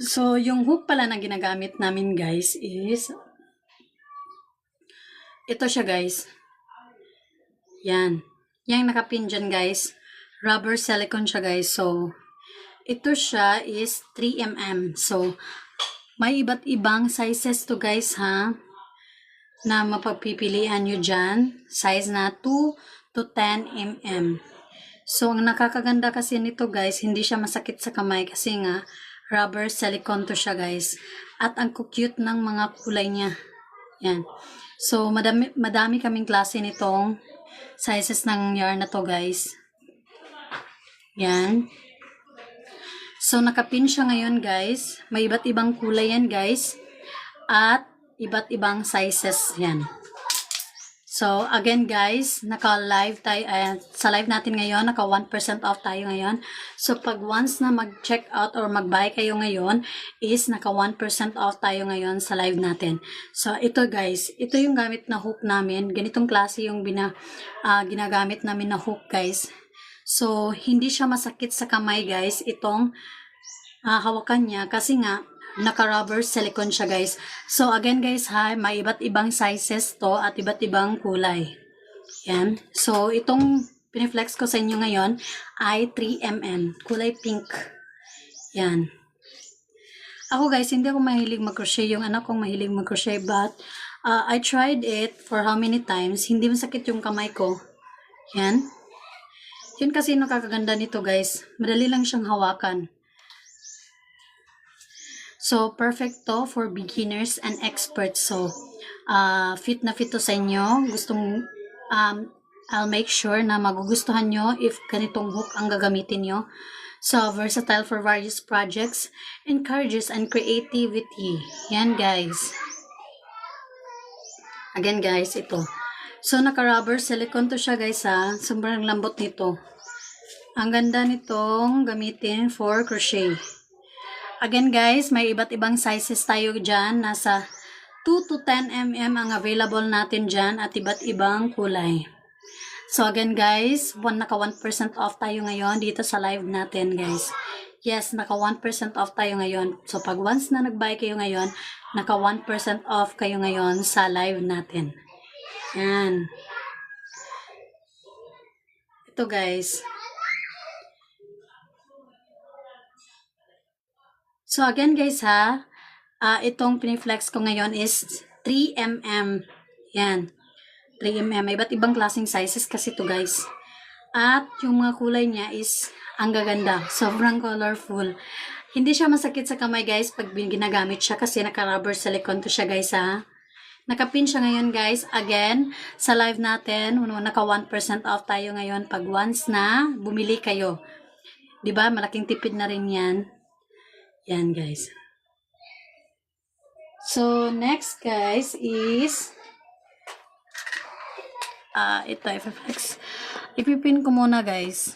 So, yung hook pala na ginagamit namin guys is ito siya guys. Yan. Yang nakapin dyan guys. Rubber silicone siya guys. So, ito siya is 3mm. So, may iba't ibang sizes to guys ha. Na mapagpipilian nyo dyan. Size na 2 to 10mm. So, ang nakakaganda kasi nito guys, hindi siya masakit sa kamay kasi nga rubber silicone to siya guys. At ang cute ng mga kulay niya. Yan. So, madami kaming klase nitong sizes ng yarn na to guys. Yan. So, nakapin siya ngayon guys. May iba't ibang kulay yan guys. At iba't ibang sizes yan. So, again guys, naka-live tayo, sa live natin ngayon, naka 1% off tayo ngayon. So, pag once na mag-check out or mag-buy kayo ngayon, is naka 1% off tayo ngayon sa live natin. So, ito guys, ito yung gamit na hook namin. Ganitong klase yung ginagamit namin na hook guys. So, hindi siya masakit sa kamay guys, itong hawakan niya kasi nga, naka-rubber silicone siya guys. So again guys ha, may iba't ibang sizes to at iba't ibang kulay. Yan. So itong piniflex ko sa inyo ngayon ay 3mm. Kulay pink. Yan. Ako guys, hindi ako mahilig mag-crochet. Yung anak kong mahilig mag-crochet but I tried it for how many times. Hindi masakit yung kamay ko. Yan. Yun kasi nakakaganda nito guys. Madali lang siyang hawakan. So, perfect to for beginners and experts. So, fit na fit to sa inyo. I'll make sure na magugustuhan nyo if ganitong hook ang gagamitin nyo. So, versatile for various projects, encourages and creativity. Yan guys. Again guys, ito. So, naka-rubber silicone to siya guys ha. Sobrang lambot nito. Ang ganda nitong gamitin for crochet. Again guys, may iba't ibang sizes tayo dyan. Nasa 2 to 10mm ang available natin dyan at iba't ibang kulay. So again guys, naka 1% off tayo ngayon dito sa live natin guys. Yes, naka 1% off tayo ngayon. So pag once na nag-buy kayo ngayon, naka 1% off kayo ngayon sa live natin. Yan. Ito guys. So again guys ha, itong piniflex ko ngayon is 3mm. Yan. 3mm. May iba't ibang klaseng sizes kasi to guys. At yung mga kulay niya is ang gaganda. Sobrang colorful. Hindi siya masakit sa kamay guys pag ginagamit siya kasi naka-rubber silicone to siya guys ha. Nakapin siya ngayon guys. Again, sa live natin, naka 1% off tayo ngayon pag once na bumili kayo. 'Di ba? Malaking tipid na rin 'yan. Yan guys. So next guys is ito i-flex. Ipipin ko muna guys